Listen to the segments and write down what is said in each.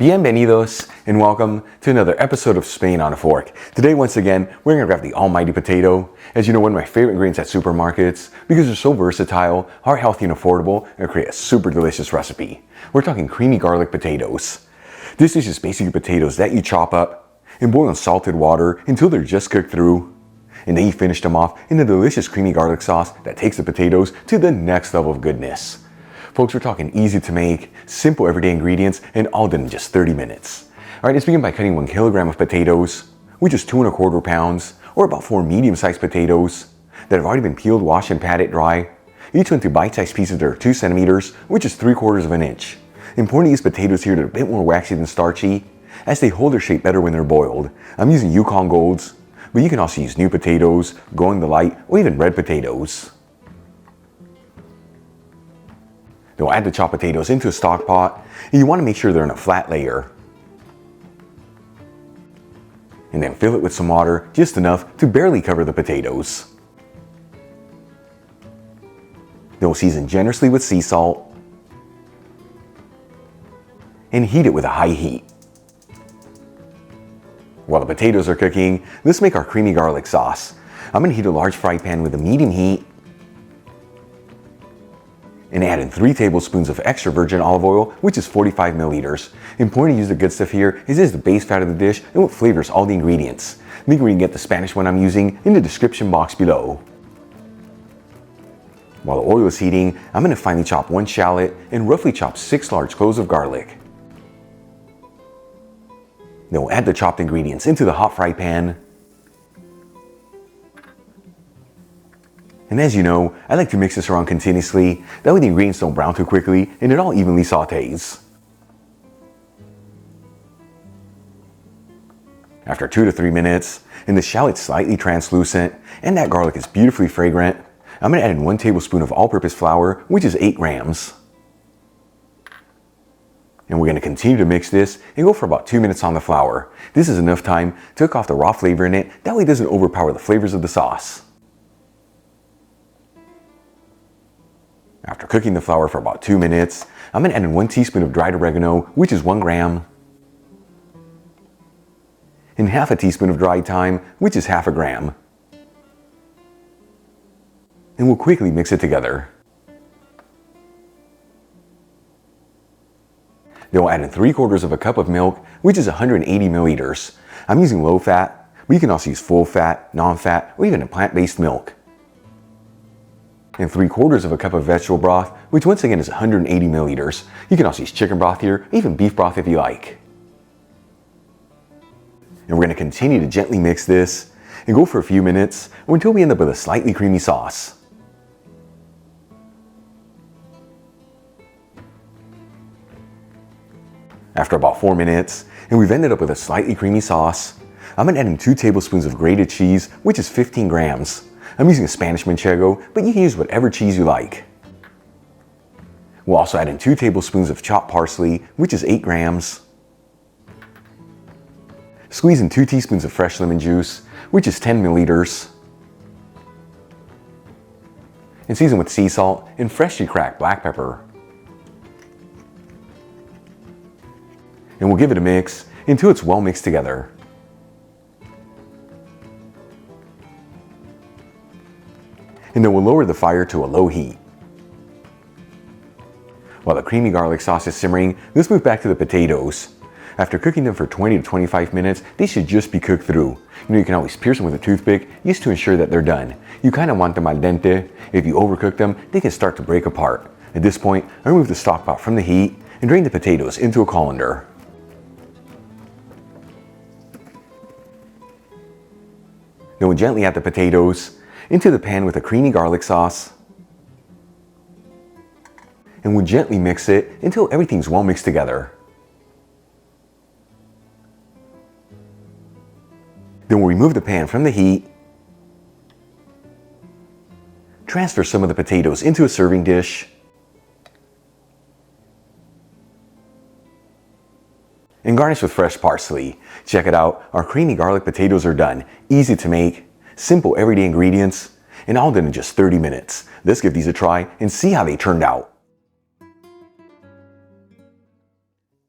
Bienvenidos and welcome to another episode of Spain on a Fork. Today, once again, we're going to grab the almighty potato. As you know, one of my favorite ingredients at supermarkets because they're so versatile, are healthy and affordable, and create a super delicious recipe. We're talking creamy garlic potatoes. This dish is basically potatoes that you chop up and boil in salted water until they're just cooked through. And then you finish them off in a delicious creamy garlic sauce that takes the potatoes to the next level of goodness. Folks, we're talking easy to make, simple everyday ingredients, and all done in just 30 minutes. Alright, let's begin by cutting 1 kilogram of potatoes, which is 2 1/4 pounds, or about 4 medium-sized potatoes that have already been peeled, washed, and patted dry. Each one into bite-sized pieces that are 2 centimeters, which is 3/4 of an inch. Important to use potatoes here that are a bit more waxy than starchy, as they hold their shape better when they're boiled. I'm using Yukon Golds, but you can also use new potatoes, Going the Light, or even red potatoes. Then we'll add the chopped potatoes into a stock pot, and you want to make sure they're in a flat layer. And then fill it with some water, just enough to barely cover the potatoes. Then we'll season generously with sea salt, and heat it with a high heat. While the potatoes are cooking, let's make our creamy garlic sauce. I'm going to heat a large fry pan with a medium heat, and add in 3 tablespoons of extra virgin olive oil, which is 45 milliliters. Important to use the good stuff here, as it is the base fat of the dish and what flavors all the ingredients. Link where you can get the Spanish one I'm using in the description box below. While the oil is heating, I'm going to finely chop 1 shallot and roughly chop 6 large cloves of garlic. Then we'll add the chopped ingredients into the hot fry pan. And as you know, I like to mix this around continuously, that way the ingredients don't brown too quickly and it all evenly sautés. After 2 to 3 minutes, and the shallot's slightly translucent and that garlic is beautifully fragrant, I'm going to add in 1 tablespoon of all-purpose flour, which is 8 grams. And we're going to continue to mix this and go for about 2 minutes on the flour. This is enough time to cook off the raw flavor in it, that way it doesn't overpower the flavors of the sauce. After cooking the flour for about 2 minutes, I'm going to add in 1 teaspoon of dried oregano, which is 1 gram, and half a teaspoon of dried thyme, which is half a gram. And we'll quickly mix it together. Then we'll add in 3/4 of a cup of milk, which is 180 milliliters. I'm using low fat, but you can also use full fat, non-fat, or even a plant-based milk. And 3/4 of a cup of vegetable broth, which once again is 180 milliliters. You can also use chicken broth here, even beef broth if you like. And we're going to continue to gently mix this and go for a few minutes until we end up with a slightly creamy sauce. After about 4 minutes, and we've ended up with a slightly creamy sauce, I'm going to add in 2 tablespoons of grated cheese, which is 15 grams. I'm using a Spanish manchego, but you can use whatever cheese you like. We'll also add in 2 tablespoons of chopped parsley, which is 8 grams. Squeeze in 2 teaspoons of fresh lemon juice, which is 10 milliliters. And season with sea salt and freshly cracked black pepper. And we'll give it a mix until it's well mixed together. And then we'll lower the fire to a low heat. While the creamy garlic sauce is simmering, let's move back to the potatoes. After cooking them for 20 to 25 minutes, they should just be cooked through. You can always pierce them with a toothpick just to ensure that they're done. You kind of want them al dente. If you overcook them, they can start to break apart. At this point, I remove the stock pot from the heat and drain the potatoes into a colander. Then we'll gently add the potatoes into the pan with a creamy garlic sauce, and we'll gently mix it until everything's well mixed together. Then we'll remove the pan from the heat, transfer some of the potatoes into a serving dish, and garnish with fresh parsley. Check it out, our creamy garlic potatoes are done. Easy to make, simple everyday ingredients, and all done in just 30 minutes. Let's give these a try and see how they turned out.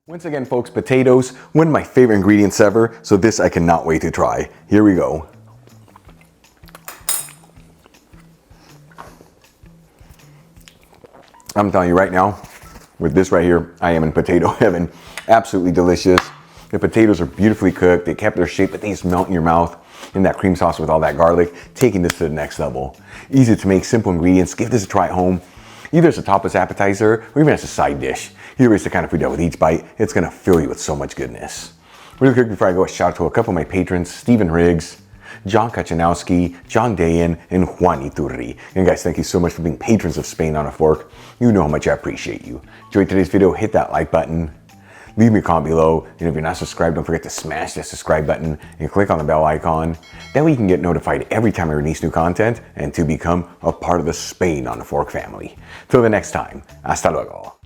Once again, folks, potatoes, one of my favorite ingredients ever, so this I cannot wait to try. Here we go. I'm telling you right now, with this right here, I am in potato heaven. Absolutely delicious. The potatoes are beautifully cooked. They kept their shape, but they just melt in your mouth. And that cream sauce with all that garlic, taking this to the next level. Easy to make, simple ingredients. Give this a try at home. Either as a topless appetizer or even as a side dish. Either way, it's the kind of food that with each bite, it's gonna fill you with so much goodness. Really quick before I go, a shout out to a couple of my patrons, Stephen Riggs, John Kachanowski, John Dayan, and Juan Iturri. And guys, thank you so much for being patrons of Spain on a Fork. You know how much I appreciate you. Enjoyed today's video, hit that like button. Leave me a comment below, and if you're not subscribed, don't forget to smash that subscribe button and click on the bell icon. That way you can get notified every time I release new content and to become a part of the Spain on a Fork family. Till the next time, hasta luego.